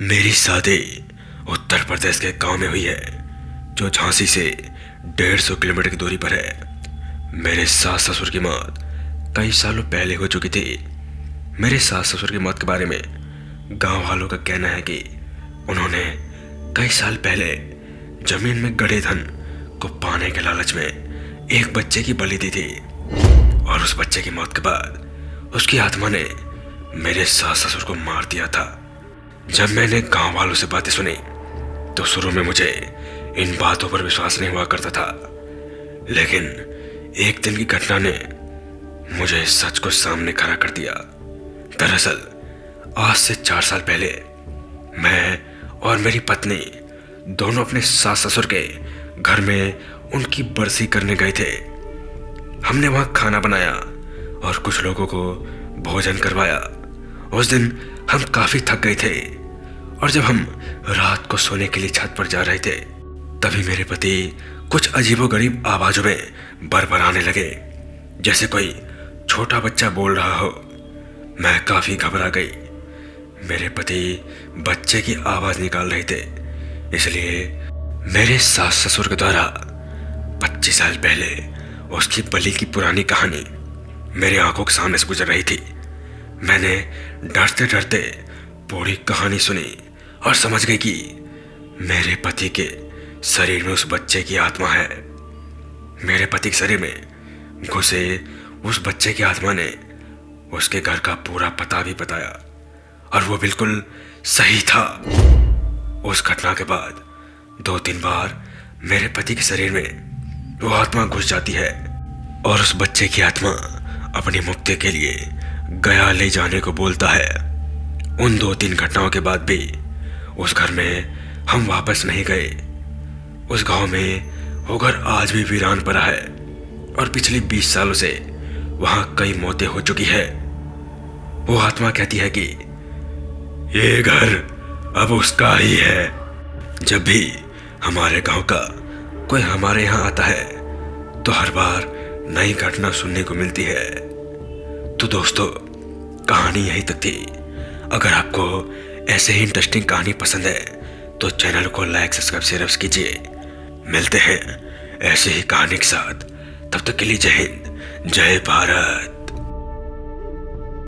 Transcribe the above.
मेरी शादी उत्तर प्रदेश के गांव में हुई है, जो झांसी से 150 किलोमीटर की दूरी पर है। मेरे सास ससुर की मौत कई सालों पहले हो चुकी थी। मेरे सास ससुर की मौत के बारे में गांव वालों का कहना है कि उन्होंने कई साल पहले जमीन में गड़े धन को पाने के लालच में एक बच्चे की बलि दी थी, और उस बच्चे की मौत के बाद उसकी आत्मा ने मेरे सास ससुर को मार दिया था। जब मैंने गांव वालों से बातें सुनी तो शुरू में मुझे इन बातों पर विश्वास नहीं हुआ करता था, लेकिन एक दिन की घटना ने मुझे सच को सामने खड़ा कर दिया। दरअसल आज से 4 साल पहले मैं और मेरी पत्नी दोनों अपने सास ससुर के घर में उनकी बरसी करने गए थे। हमने वहां खाना बनाया और कुछ लोगों को भोजन करवाया। उस दिन हम काफी थक गए थे, और जब हम रात को सोने के लिए छत पर जा रहे थे तभी मेरे पति कुछ अजीबोगरीब आवाजों में बड़बड़ाने लगे, जैसे कोई छोटा बच्चा बोल रहा हो। मैं काफी घबरा गई। मेरे पति बच्चे की आवाज निकाल रहे थे, इसलिए मेरे सास ससुर के द्वारा 25 साल पहले उसकी बलि की पुरानी कहानी मेरे आंखों के सामने से गुजर रही थी। मैंने डरते डरते पूरी कहानी सुनी और समझ गई कि मेरे पति के शरीर में उस बच्चे की आत्मा है। मेरे पति के शरीर में घुसे उस बच्चे की आत्मा ने उसके घर का पूरा पता भी बताया, और वो बिल्कुल सही था। उस घटना के बाद 2-3 बार मेरे पति के शरीर में वो आत्मा घुस जाती है, और उस बच्चे की आत्मा अपनी मुक्ति के लिए गया ले जाने को बोलता है। उन 2-3 घटनाओं के बाद भी उस घर में हम वापस नहीं गए। उस गांव में वो घर आज भी वीरान पड़ा है, और पिछले 20 सालों से वहां कई मौतें हो चुकी है। वो आत्मा कहती है कि ये घर अब उसका ही है। जब भी हमारे गांव का कोई हमारे यहाँ आता है तो हर बार नई घटना सुनने को मिलती है। तो दोस्तों, कहानी यहीं तक थी। अगर आपको ऐसे ही इंटरेस्टिंग कहानी पसंद है तो चैनल को लाइक सब्सक्राइब शेयर कीजिए। मिलते हैं ऐसे ही कहानी के साथ। तब तक के लिए जय हिंद, जय भारत।